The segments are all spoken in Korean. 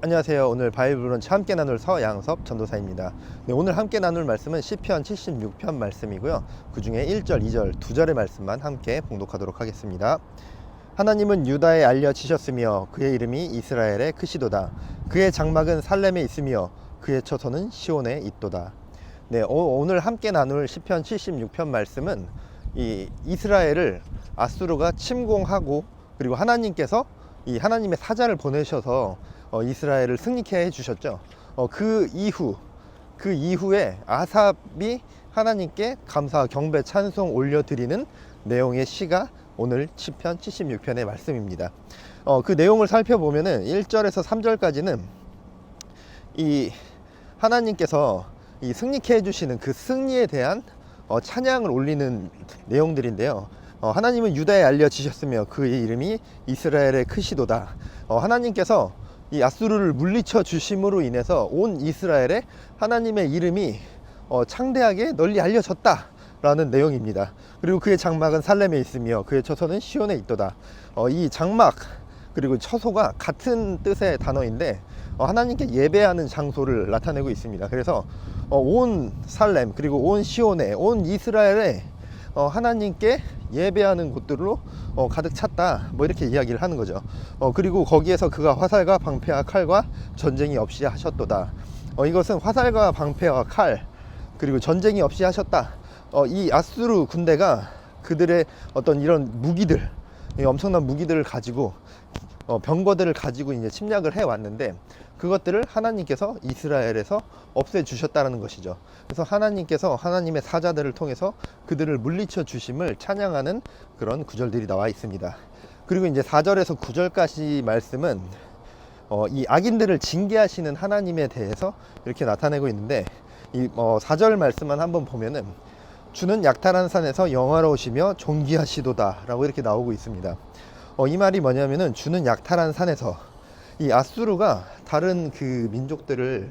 안녕하세요. 오늘 바이블 브런치 함께 나눌 서양섭 전도사입니다. 네, 오늘 함께 나눌 말씀은 시편 76편 말씀이고요. 그 중에 1절, 2절, 2절의 말씀만 함께 봉독하도록 하겠습니다. 하나님은 유다에 알려지셨으며 그의 이름이 이스라엘의 크시도다. 그의 장막은 살렘에 있으며 그의 처소는 시온에 있도다. 네, 오늘 함께 나눌 시편 76편 말씀은 이 이스라엘을 아수르가 침공하고 그리고 하나님께서 이 하나님의 사자를 보내셔서 이스라엘을 승리케 해주셨죠. 그 이후에 아삽이 하나님께 감사 경배 찬송 올려드리는 내용의 시가 오늘 시편 76편의 말씀입니다. 그 내용을 살펴보면은 1절에서 3절까지는 이 하나님께서 이 승리케 해주시는 그 승리에 대한 찬양을 올리는 내용들인데요. 하나님은 유다에 알려지셨으며 그의 이름이 이스라엘의 크시도다. 하나님께서 이 아수르를 물리쳐 주심으로 인해서 온 이스라엘에 하나님의 이름이 창대하게 널리 알려졌다 라는 내용입니다. 그리고 그의 장막은 살렘에 있으며 그의 처소는 시온에 있도다. 이 장막 그리고 처소가 같은 뜻의 단어인데 하나님께 예배하는 장소를 나타내고 있습니다. 그래서 온 살렘 그리고 온 시온에 온 이스라엘에 하나님께 예배하는 곳들로 가득 찼다, 뭐 이렇게 이야기를 하는 거죠. 그리고 거기에서 그가 화살과 방패와 칼과 전쟁이 없이 하셨도다. 이것은 화살과 방패와 칼 그리고 전쟁이 없이 하셨다. 이 아수르 군대가 그들의 어떤 이런 무기들, 엄청난 무기들을 가지고 병거들을 가지고 이제 침략을 해 왔는데 그것들을 하나님께서 이스라엘에서 없애주셨다는 것이죠. 그래서 하나님께서 하나님의 사자들을 통해서 그들을 물리쳐 주심을 찬양하는 그런 구절들이 나와 있습니다. 그리고 이제 4절에서 9절까지 말씀은 이 악인들을 징계하시는 하나님에 대해서 이렇게 나타내고 있는데 이 4절 말씀만 한번 보면은 주는 약탈한 산에서 영화로우시며 존귀하시도다 라고 이렇게 나오고 있습니다. 이 말이 뭐냐면은 주는 약탈한 산에서 이 아수르가 다른 그 민족들을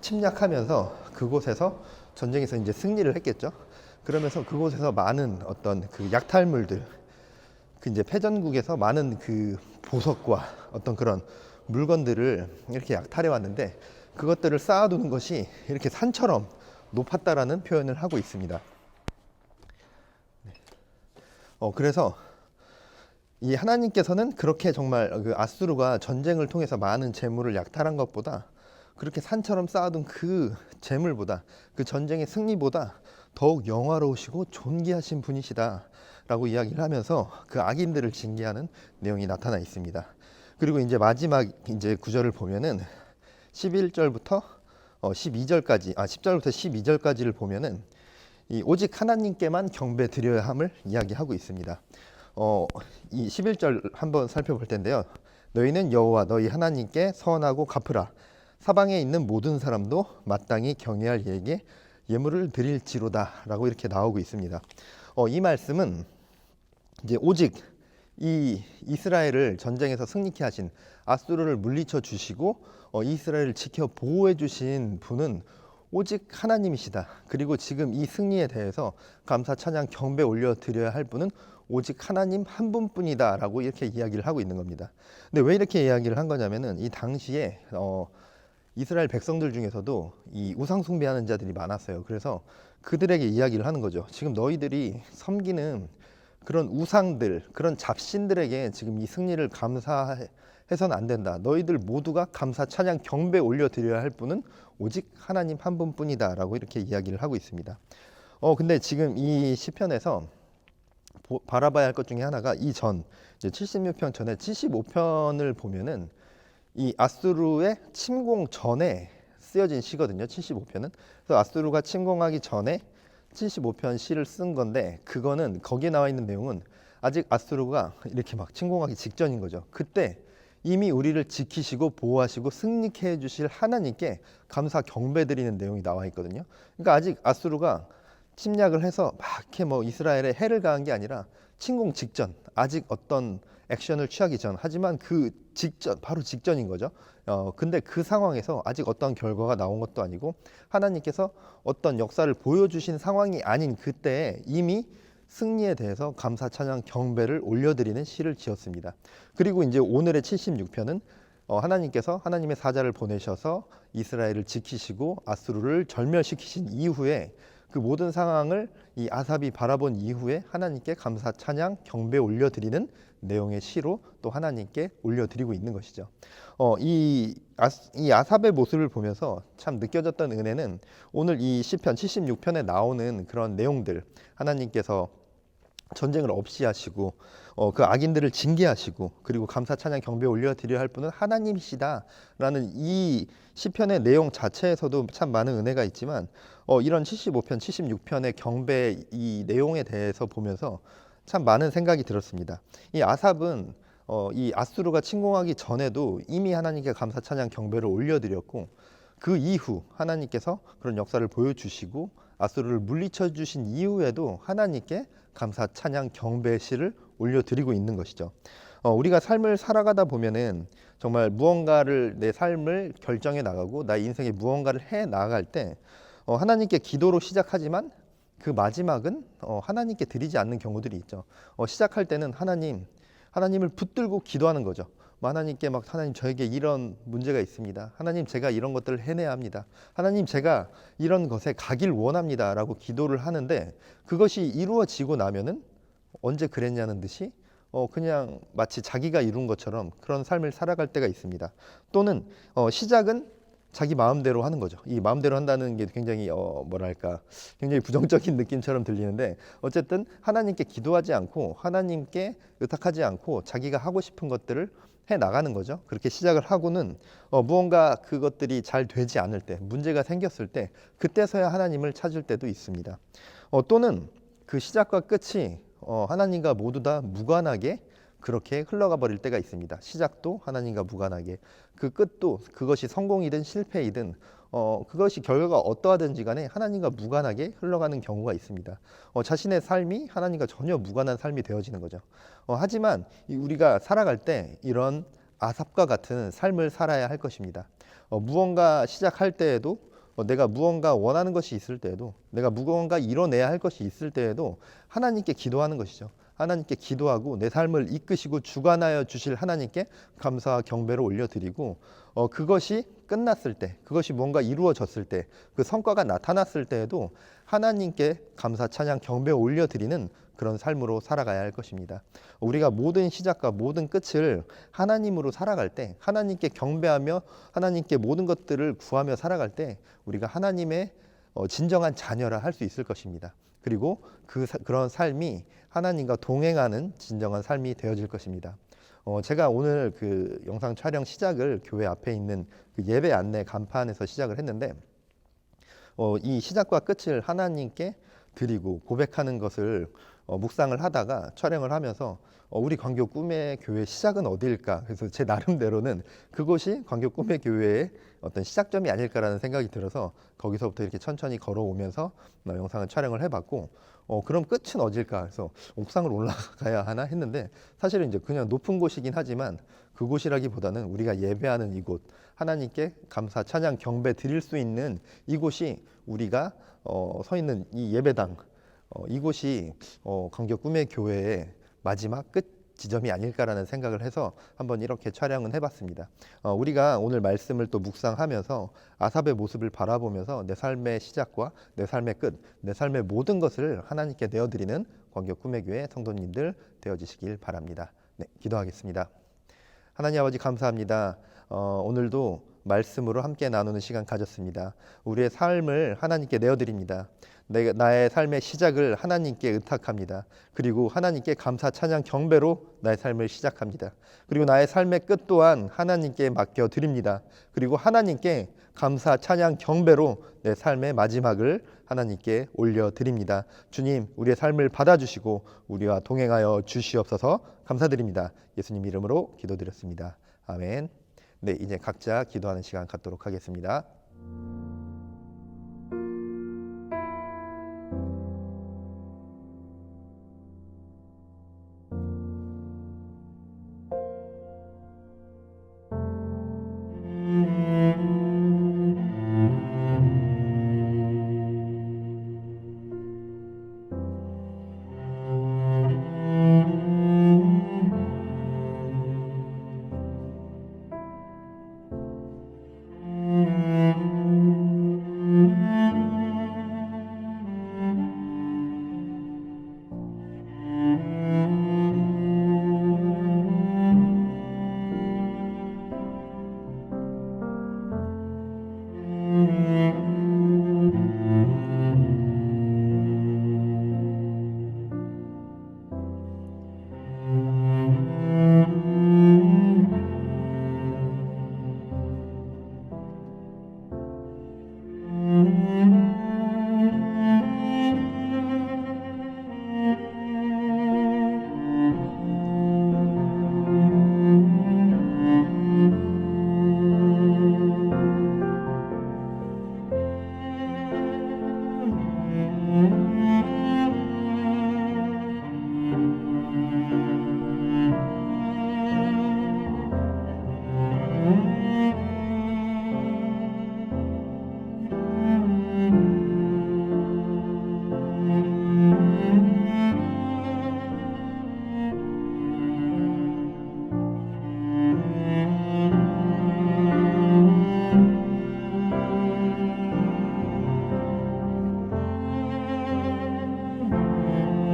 침략하면서 그곳에서 전쟁에서 이제 승리를 했겠죠. 그러면서 그곳에서 많은 어떤 그 약탈물들, 그 이제 패전국에서 많은 그 보석과 어떤 그런 물건들을 이렇게 약탈해 왔는데 그것들을 쌓아두는 것이 이렇게 산처럼 높았다라는 표현을 하고 있습니다. 그래서 이 하나님께서는 그렇게 정말 그 아수르가 전쟁을 통해서 많은 재물을 약탈한 것보다 그렇게 산처럼 쌓아둔 그 재물보다 그 전쟁의 승리보다 더욱 영화로우시고 존귀하신 분이시다 라고 이야기를 하면서 그 악인들을 징계하는 내용이 나타나 있습니다. 그리고 이제 마지막 이제 구절을 보면은 11절부터 12절까지 10절부터 12절까지를 보면은 이 오직 하나님께만 경배 드려야 함을 이야기하고 있습니다. 이 11절 한번 살펴볼 텐데요. 너희는 여호와 너희 하나님께 선하고 갚으라. 사방에 있는 모든 사람도 마땅히 경외할 이에게 예물을 드릴지로다 라고 이렇게 나오고 있습니다. 이 말씀은 이제 오직 이 이스라엘을 전쟁에서 승리케 하신 아수르를 물리쳐 주시고 이스라엘을 지켜 보호해 주신 분은 오직 하나님이시다. 그리고 지금 이 승리에 대해서 감사 찬양 경배 올려드려야 할 분은 오직 하나님 한 분뿐이다 라고 이렇게 이야기를 하고 있는 겁니다. 근데 왜 이렇게 이야기를 한 거냐면은 이 당시에 이스라엘 백성들 중에서도 이 우상 숭배하는 자들이 많았어요. 그래서 그들에게 이야기를 하는 거죠. 지금 너희들이 섬기는 그런 우상들, 그런 잡신들에게 지금 이 승리를 감사해서는 안 된다. 너희들 모두가 감사 찬양 경배 올려드려야 할 분은 오직 하나님 한 분뿐이다 라고 이렇게 이야기를 하고 있습니다. 근데 지금 이 시편에서 바라봐야 할 것 중에 하나가 이전 76편 전에 75편을 보면은 이 아수르의 침공 전에 쓰여진 시거든요. 75편은. 그래서 아수르가 침공하기 전에 75편 시를 쓴 건데 그거는 거기에 나와 있는 내용은 아직 아수르가 이렇게 막 침공하기 직전인 거죠. 그때 이미 우리를 지키시고 보호하시고 승리케 해주실 하나님께 감사 경배드리는 내용이 나와 있거든요. 그러니까 아직 아수르가 침략을 해서 막 이렇게 뭐 이스라엘에 해를 가한 게 아니라 침공 직전, 아직 어떤 액션을 취하기 전, 하지만 그 직전, 바로 직전인 거죠. 근데 그 상황에서 아직 어떤 결과가 나온 것도 아니고 하나님께서 어떤 역사를 보여주신 상황이 아닌 그때에 이미 승리에 대해서 감사 찬양 경배를 올려드리는 시를 지었습니다. 그리고 이제 오늘의 76편은 하나님께서 하나님의 사자를 보내셔서 이스라엘을 지키시고 아수르를 절멸시키신 이후에 그 모든 상황을 이 아삽이 바라본 이후에 하나님께 감사 찬양 경배 올려드리는 내용의 시로 또 하나님께 올려드리고 있는 것이죠. 이 아삽의 모습을 보면서 참 느껴졌던 은혜는 오늘 이 시편 76편에 나오는 그런 내용들, 하나님께서 전쟁을 없이 하시고 그 악인들을 징계하시고 그리고 감사 찬양 경배 올려드려야 할 분은 하나님이시다라는 이 시편의 내용 자체에서도 참 많은 은혜가 있지만 이런 75편, 76편의 경배 이 내용에 대해서 보면서 참 많은 생각이 들었습니다. 이 아삽은 이 아수르가 침공하기 전에도 이미 하나님께 감사 찬양 경배를 올려드렸고 그 이후 하나님께서 그런 역사를 보여주시고 아수르를 물리쳐 주신 이후에도 하나님께 감사 찬양 경배의 시를 올려드리고 있는 것이죠. 우리가 삶을 살아가다 보면은 정말 무언가를 내 삶을 결정해 나가고 나의 인생에 무언가를 해 나갈 때 하나님께 기도로 시작하지만 그 마지막은 하나님께 드리지 않는 경우들이 있죠. 시작할 때는 하나님을 붙들고 기도하는 거죠. 하나님께 하나님 저에게 이런 문제가 있습니다. 하나님 제가 이런 것들을 해내야 합니다. 하나님 제가 이런 것에 가길 원합니다. 라고 기도를 하는데 그것이 이루어지고 나면은 언제 그랬냐는 듯이 그냥 마치 자기가 이룬 것처럼 그런 삶을 살아갈 때가 있습니다. 또는 시작은 자기 마음대로 하는 거죠. 이 마음대로 한다는 게 굉장히 굉장히 부정적인 느낌처럼 들리는데 어쨌든 하나님께 기도하지 않고 하나님께 의탁하지 않고 자기가 하고 싶은 것들을 해 나가는 거죠. 그렇게 시작을 하고는 무언가 그것들이 잘 되지 않을 때, 문제가 생겼을 때 그때서야 하나님을 찾을 때도 있습니다. 또는 그 시작과 끝이 하나님과 모두 다 무관하게 그렇게 흘러가 버릴 때가 있습니다. 시작도 하나님과 무관하게, 그 끝도 그것이 성공이든 실패이든 그것이 결과가 어떠하든지 간에 하나님과 무관하게 흘러가는 경우가 있습니다. 자신의 삶이 하나님과 전혀 무관한 삶이 되어지는 거죠. 하지만 우리가 살아갈 때 이런 아삽과 같은 삶을 살아야 할 것입니다. 무언가 시작할 때에도 내가 무언가 원하는 것이 있을 때에도 내가 무언가 이뤄내야 할 것이 있을 때에도 하나님께 기도하는 것이죠. 하나님께 기도하고 내 삶을 이끄시고 주관하여 주실 하나님께 감사와 경배를 올려드리고 그것이 끝났을 때, 그것이 뭔가 이루어졌을 때, 그 성과가 나타났을 때에도 하나님께 감사, 찬양, 경배 올려드리는 그런 삶으로 살아가야 할 것입니다. 우리가 모든 시작과 모든 끝을 하나님으로 살아갈 때, 하나님께 경배하며 하나님께 모든 것들을 구하며 살아갈 때 우리가 하나님의 진정한 자녀라 할 수 있을 것입니다. 그리고 그런 삶이 하나님과 동행하는 진정한 삶이 되어질 것입니다. 제가 오늘 그 영상 촬영 시작을 교회 앞에 있는 그 예배 안내 간판에서 시작을 했는데 이 시작과 끝을 하나님께 드리고 고백하는 것을 묵상을 하다가 촬영을 하면서 우리 광교 꿈의 교회 시작은 어디일까? 그래서 제 나름대로는 그곳이 광교 꿈의 교회의 어떤 시작점이 아닐까라는 생각이 들어서 거기서부터 이렇게 천천히 걸어오면서 영상을 촬영을 해봤고 그럼 끝은 어딜까? 그래서 옥상을 올라가야 하나 했는데 사실은 이제 그냥 높은 곳이긴 하지만 그곳이라기보다는 우리가 예배하는 이곳, 하나님께 감사, 찬양, 경배 드릴 수 있는 이곳이 우리가 서 있는 이 예배당, 이곳이 광교 꿈의 교회의 마지막 끝 지점이 아닐까라는 생각을 해서 한번 이렇게 촬영은 해봤습니다. 우리가 오늘 말씀을 또 묵상하면서 아삽의 모습을 바라보면서 내 삶의 시작과 내 삶의 끝, 내 삶의 모든 것을 하나님께 내어드리는 광교 꿈의 교회 성도님들 되어지시길 바랍니다. 네, 기도하겠습니다. 하나님 아버지 감사합니다. 오늘도 말씀으로 함께 나누는 시간 가졌습니다. 우리의 삶을 하나님께 내어드립니다. 나의 삶의 시작을 하나님께 의탁합니다. 그리고 하나님께 감사, 찬양, 경배로 나의 삶을 시작합니다. 그리고 나의 삶의 끝 또한 하나님께 맡겨드립니다. 그리고 하나님께 감사, 찬양, 경배로 내 삶의 마지막을 하나님께 올려드립니다. 주님, 우리의 삶을 받아주시고 우리와 동행하여 주시옵소서. 감사드립니다. 예수님 이름으로 기도드렸습니다. 아멘. 네, 이제 각자 기도하는 시간 갖도록 하겠습니다.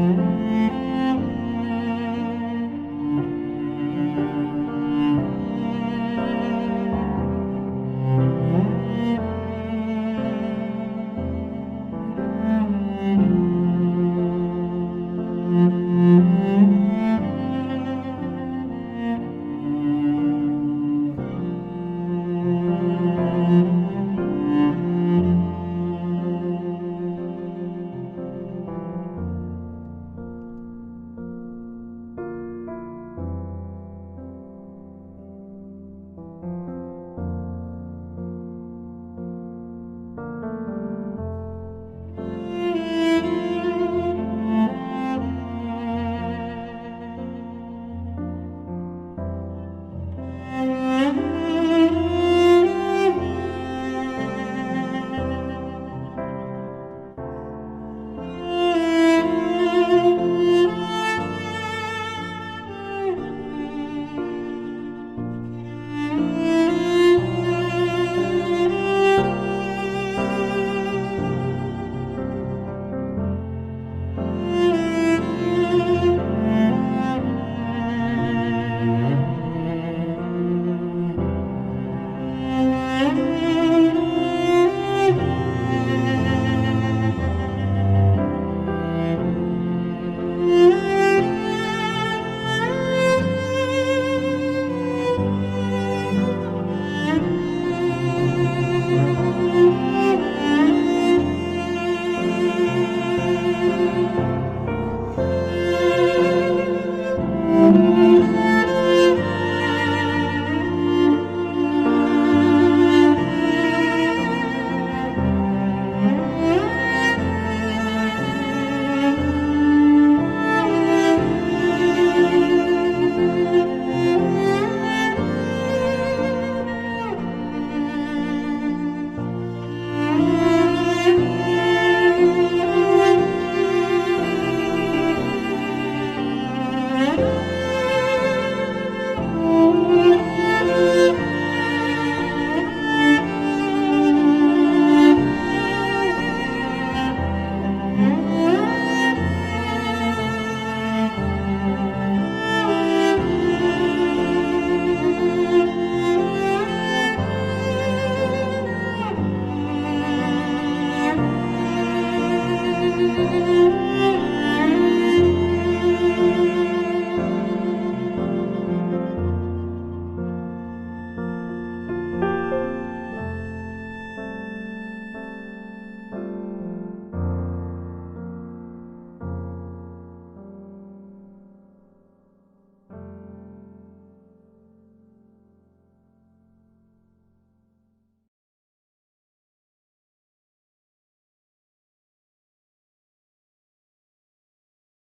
네.